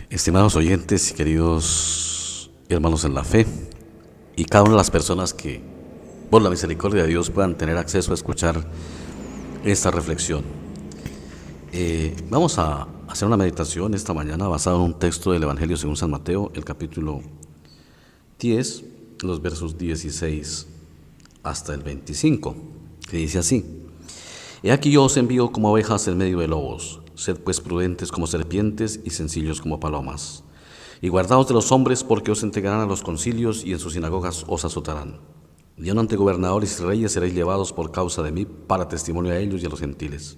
Estimados oyentes y queridos hermanos en la fe, y cada una de las personas que por la misericordia de Dios puedan tener acceso a escuchar esta reflexión. Vamos a hacer una meditación esta mañana basada en un texto del Evangelio según San Mateo, el capítulo 10, los versos 16 hasta el 25, que dice así: He aquí yo os envío como ovejas en medio de lobos. Sed pues prudentes como serpientes y sencillos como palomas. Y guardaos de los hombres, porque os entregarán a los concilios y en sus sinagogas os azotarán. Y aun ante gobernadores y reyes seréis llevados por causa de mí para testimonio a ellos y a los gentiles.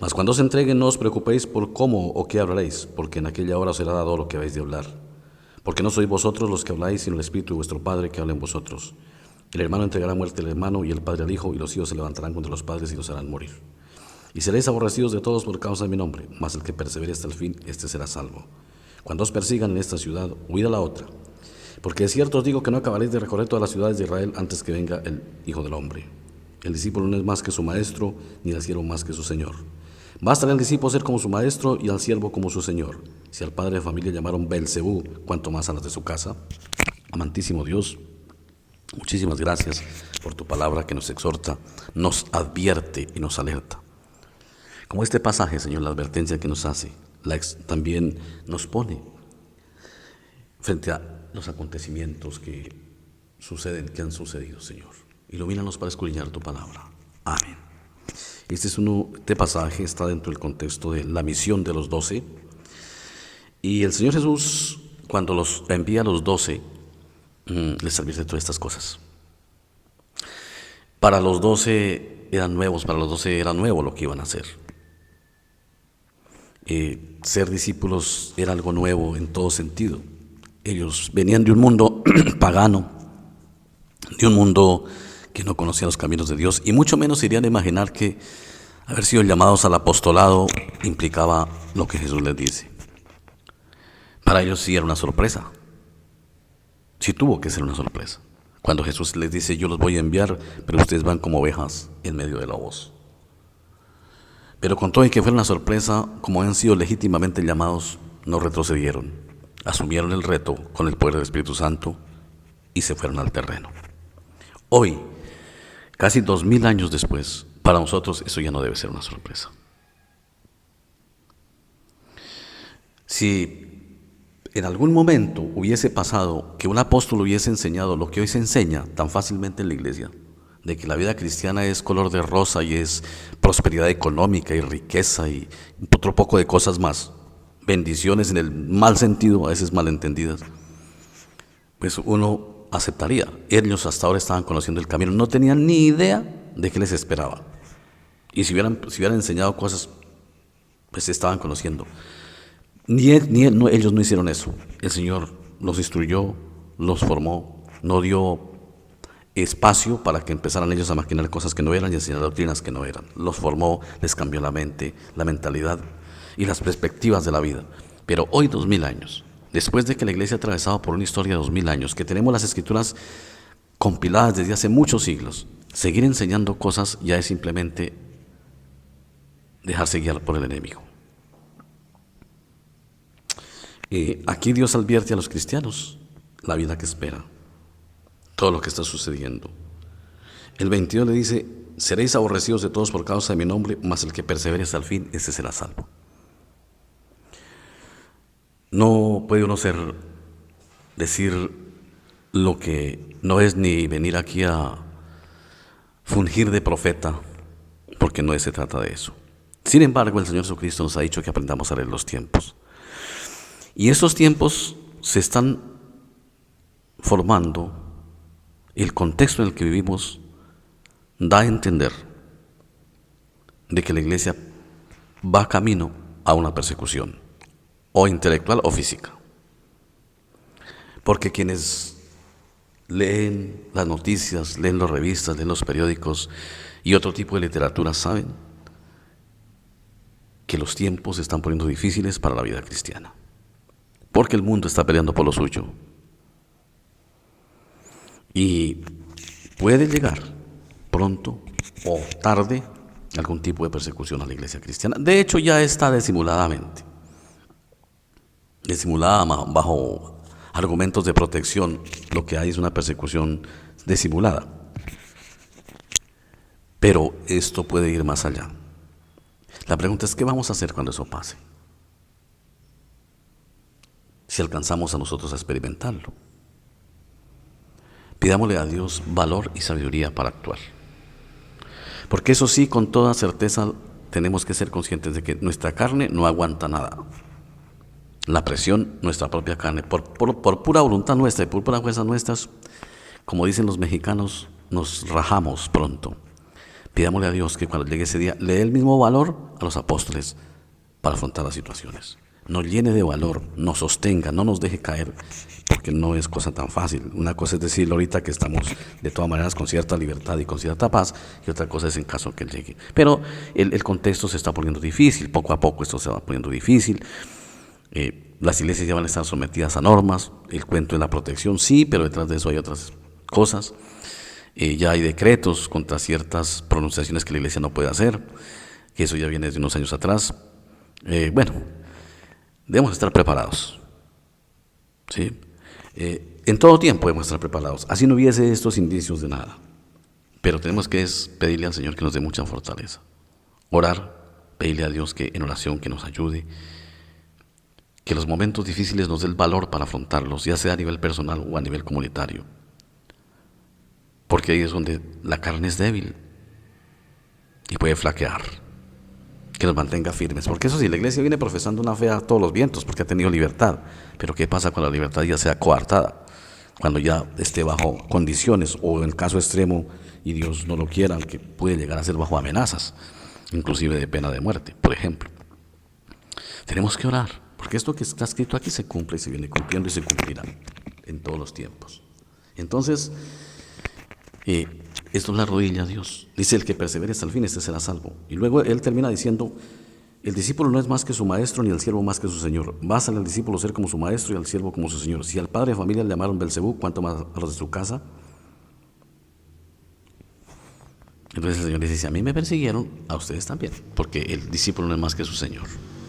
Mas cuando os entreguen, no os preocupéis por cómo o qué hablaréis, porque en aquella hora os será dado lo que habéis de hablar. Porque no sois vosotros los que habláis, sino el Espíritu de vuestro Padre que habla en vosotros. El hermano entregará muerte al hermano, y el padre al hijo, y los hijos se levantarán contra los padres y los harán morir. Y seréis aborrecidos de todos por causa de mi nombre, mas el que persevere hasta el fin, éste será salvo. Cuando os persigan en esta ciudad, huid a la otra. Porque de cierto os digo que no acabaréis de recorrer todas las ciudades de Israel antes que venga el Hijo del Hombre. El discípulo no es más que su maestro, ni el siervo más que su señor. Basta al discípulo ser como su maestro y al siervo como su señor. Si al padre de familia llamaron Belcebú, cuanto más a las de su casa. Amantísimo Dios, muchísimas gracias por tu palabra que nos exhorta, nos advierte y nos alerta. Como este pasaje, Señor, la advertencia que nos hace, también nos pone frente a los acontecimientos que suceden, que han sucedido, Señor. Ilumínanos para escudriñar tu palabra. Amén. Este pasaje está dentro del contexto de la misión de los 12. Y el Señor Jesús, cuando los envía a los 12, les advierte todas estas cosas. Para los 12 eran nuevos, para los 12 era nuevo lo que iban a hacer. Ser discípulos era algo nuevo en todo sentido. Ellos venían de un mundo pagano, de un mundo que no conocía los caminos de Dios, y mucho menos irían a imaginar que haber sido llamados al apostolado implicaba lo que Jesús les dice. Para ellos sí era una sorpresa. Sí tuvo que ser una sorpresa. Cuando Jesús les dice: yo los voy a enviar, pero ustedes van como ovejas en medio de lobos. Pero con todo y que fue una sorpresa, como han sido legítimamente llamados, no retrocedieron. Asumieron el reto con el poder del Espíritu Santo y se fueron al terreno. Hoy, casi 2000 años después, para nosotros eso ya no debe ser una sorpresa. Si en algún momento hubiese pasado que un apóstol hubiese enseñado lo que hoy se enseña tan fácilmente en la iglesia, de que la vida cristiana es color de rosa y es prosperidad económica y riqueza y otro poco de cosas más, bendiciones en el mal sentido, a veces malentendidas, pues uno aceptaría. Ellos hasta ahora estaban conociendo el camino, no tenían ni idea de qué les esperaba. Y si hubieran enseñado cosas, pues estaban conociendo. Ellos no hicieron eso. El Señor los instruyó, los formó, no dio espacio para que empezaran ellos a maquinar cosas que no eran y enseñar doctrinas que no eran. Los formó, les cambió la mente, la mentalidad y las perspectivas de la vida. Pero hoy, 2000 años, después de que la iglesia ha atravesado por una historia de 2000 años, que tenemos las escrituras compiladas desde hace muchos siglos, seguir enseñando cosas ya es simplemente dejarse guiar por el enemigo. Aquí Dios advierte a los cristianos la vida que espera, todo lo que está sucediendo. El 22 le dice: seréis aborrecidos de todos por causa de mi nombre, mas el que persevere hasta el fin, ese será salvo. No puede uno decir lo que no es, ni venir aquí a fungir de profeta, porque no se trata de eso. Sin embargo, el Señor Jesucristo nos ha dicho que aprendamos a leer los tiempos. Y estos tiempos se están formando. El contexto en el que vivimos da a entender de que la iglesia va camino a una persecución, o intelectual o física. Porque quienes leen las noticias, leen las revistas, leen los periódicos y otro tipo de literatura saben que los tiempos se están poniendo difíciles para la vida cristiana, porque el mundo está peleando por lo suyo. Y puede llegar pronto o tarde algún tipo de persecución a la iglesia cristiana. De hecho, ya está disimulada bajo argumentos de protección. Lo que hay es una persecución disimulada. Pero esto puede ir más allá. La pregunta es, ¿qué vamos a hacer cuando eso pase? Si alcanzamos a nosotros a experimentarlo. Pidámosle a Dios valor y sabiduría para actuar. Porque eso sí, con toda certeza, tenemos que ser conscientes de que nuestra carne no aguanta nada. La presión, nuestra propia carne, por pura voluntad nuestra y por pura fuerza nuestras, como dicen los mexicanos, nos rajamos pronto. Pidámosle a Dios que cuando llegue ese día le dé el mismo valor a los apóstoles para afrontar las situaciones. Nos llene de valor, nos sostenga, no nos deje caer, porque no es cosa tan fácil. Una cosa es decirlo ahorita que estamos de todas maneras con cierta libertad y con cierta paz, y otra cosa es en caso que Él llegue. Pero el contexto se está poniendo difícil, poco a poco esto se va poniendo difícil. Las iglesias ya van a estar sometidas a normas, el cuento de la protección sí, pero detrás de eso hay otras cosas. Ya hay decretos contra ciertas pronunciaciones que la iglesia no puede hacer, que eso ya viene desde unos años atrás. Bueno, debemos estar preparados, ¿sí? En todo tiempo debemos estar preparados, así no hubiese estos indicios de nada, pero tenemos que pedirle al Señor que nos dé mucha fortaleza, orar, pedirle a Dios que en oración que nos ayude, que los momentos difíciles nos dé el valor para afrontarlos, ya sea a nivel personal o a nivel comunitario. Porque ahí es donde la carne es débil y puede flaquear. Que nos mantenga firmes. Porque eso sí, la iglesia viene profesando una fe a todos los vientos porque ha tenido libertad. Pero ¿qué pasa cuando la libertad ya sea coartada? Cuando ya esté bajo condiciones o en caso extremo y Dios no lo quiera, que puede llegar a ser bajo amenazas, inclusive de pena de muerte, por ejemplo. Tenemos que orar, porque esto que está escrito aquí se cumple y se viene cumpliendo y se cumplirá en todos los tiempos. Entonces, esto es la rodilla a Dios. Dice, el que persevere hasta el fin, este será salvo. Y luego él termina diciendo, el discípulo no es más que su maestro, ni el siervo más que su señor. Basta al discípulo ser como su maestro y al siervo como su señor. Si al padre de familia le llamaron Belcebú, ¿cuánto más a los de su casa? Entonces el Señor dice, si a mí me persiguieron, a ustedes también, porque el discípulo no es más que su señor.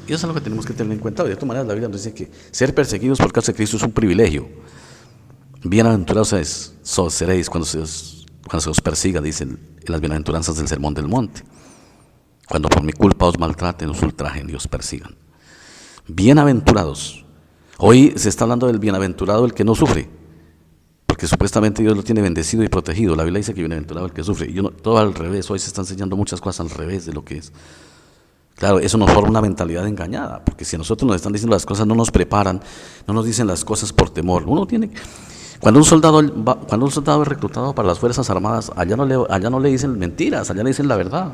Y eso es lo que tenemos que tener en cuenta. De todas maneras, la Biblia nos dice que ser perseguidos por causa de Cristo es un privilegio. Bienaventurados seréis cuando se os persiga, dicen en las bienaventuranzas del Sermón del Monte. Cuando por mi culpa os maltraten, os ultrajen y os persigan. Bienaventurados. Hoy se está hablando del bienaventurado, el que no sufre, porque supuestamente Dios lo tiene bendecido y protegido. La Biblia dice que bienaventurado el que sufre. Y todo al revés. Hoy se está enseñando muchas cosas al revés de lo que es. Claro, eso nos forma una mentalidad engañada, porque si a nosotros nos están diciendo las cosas, no nos preparan, no nos dicen las cosas por temor. Uno tiene que... Cuando un soldado es reclutado para las Fuerzas Armadas, allá no le dicen mentiras, allá le dicen la verdad.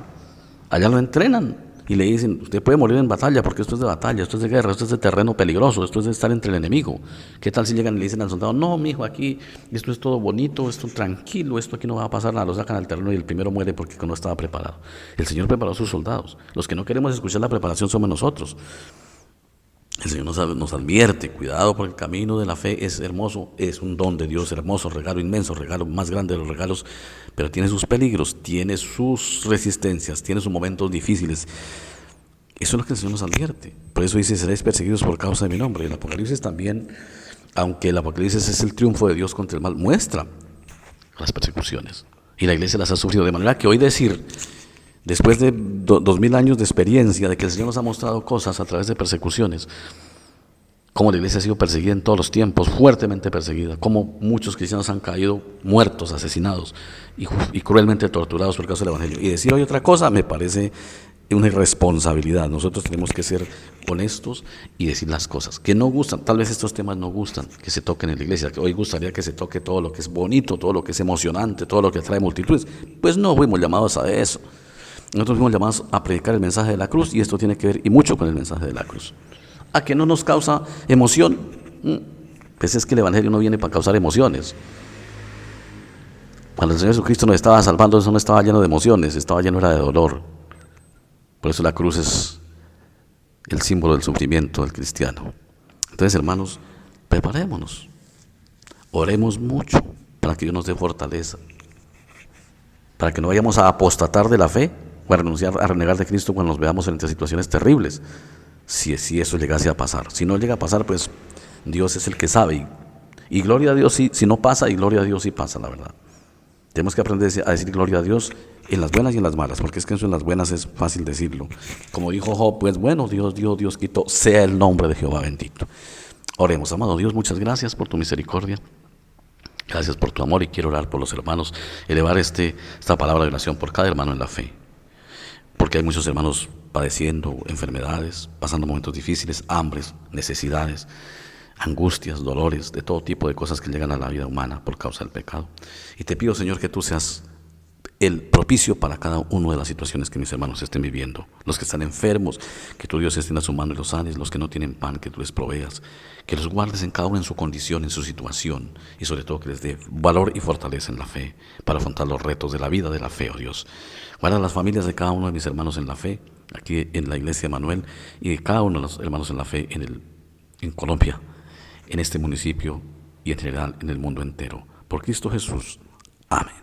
Allá lo entrenan y le dicen, usted puede morir en batalla porque esto es de batalla, esto es de guerra, esto es de terreno peligroso, esto es de estar entre el enemigo. ¿Qué tal si llegan y le dicen al soldado, no, mijo, aquí esto es todo bonito, esto tranquilo, esto aquí no va a pasar nada, lo sacan al terreno y el primero muere porque no estaba preparado? El Señor preparó a sus soldados. Los que no queremos escuchar la preparación somos nosotros. El Señor nos advierte, cuidado, porque el camino de la fe es hermoso, es un don de Dios hermoso, regalo inmenso, regalo más grande de los regalos, pero tiene sus peligros, tiene sus resistencias, tiene sus momentos difíciles. Eso es lo que el Señor nos advierte. Por eso dice, seréis perseguidos por causa de mi nombre. El Apocalipsis también, aunque el Apocalipsis es el triunfo de Dios contra el mal, muestra las persecuciones. Y la iglesia las ha sufrido, de manera que hoy decir, después de 2000 años de experiencia, de que el Señor nos ha mostrado cosas a través de persecuciones, cómo la iglesia ha sido perseguida en todos los tiempos, fuertemente perseguida, cómo muchos cristianos han caído muertos, asesinados y cruelmente torturados por causa del Evangelio. Y decir hoy otra cosa me parece una irresponsabilidad. Nosotros tenemos que ser honestos y decir las cosas que no gustan. Tal vez estos temas no gustan que se toquen en la iglesia, que hoy gustaría que se toque todo lo que es bonito, todo lo que es emocionante, todo lo que atrae multitudes. Pues no fuimos llamados a eso. Nosotros fuimos llamados a predicar el mensaje de la cruz, y esto tiene que ver y mucho con el mensaje de la cruz. ¿A que no nos causa emoción? Pues es que el Evangelio no viene para causar emociones. Cuando el Señor Jesucristo nos estaba salvando, eso no estaba lleno de emociones, estaba lleno de dolor. Por eso la cruz es el símbolo del sufrimiento del cristiano. Entonces, hermanos, preparémonos, oremos mucho para que Dios nos dé fortaleza, para que no vayamos a apostatar de la fe o a renegar de Cristo cuando nos veamos frente a situaciones terribles, si eso llegase a pasar. Si no llega a pasar, pues Dios es el que sabe, y gloria a Dios si no pasa, y gloria a Dios si pasa, la verdad. Tenemos que aprender a decir gloria a Dios en las buenas y en las malas, porque es que eso en las buenas es fácil decirlo. Como dijo Job, pues bueno, Dios quitó, sea el nombre de Jehová bendito. Oremos. Amado Dios, muchas gracias por tu misericordia. Gracias por tu amor, y quiero orar por los hermanos, elevar esta palabra de oración por cada hermano en la fe, porque hay muchos hermanos padeciendo enfermedades, pasando momentos difíciles, hambres, necesidades, angustias, dolores, de todo tipo de cosas que llegan a la vida humana por causa del pecado. Y te pido, Señor, que tú seas el propicio para cada una de las situaciones que mis hermanos estén viviendo. Los que están enfermos, que tu Dios extienda su mano y los sanes. Los que no tienen pan, que tú les proveas. Que los guardes en cada uno en su condición, en su situación. Y sobre todo que les dé valor y fortaleza en la fe para afrontar los retos de la vida de la fe, oh Dios. Guarda las familias de cada uno de mis hermanos en la fe, aquí en la iglesia de Manuel, y de cada uno de los hermanos en la fe en Colombia, en este municipio y en general en el mundo entero. Por Cristo Jesús. Amén.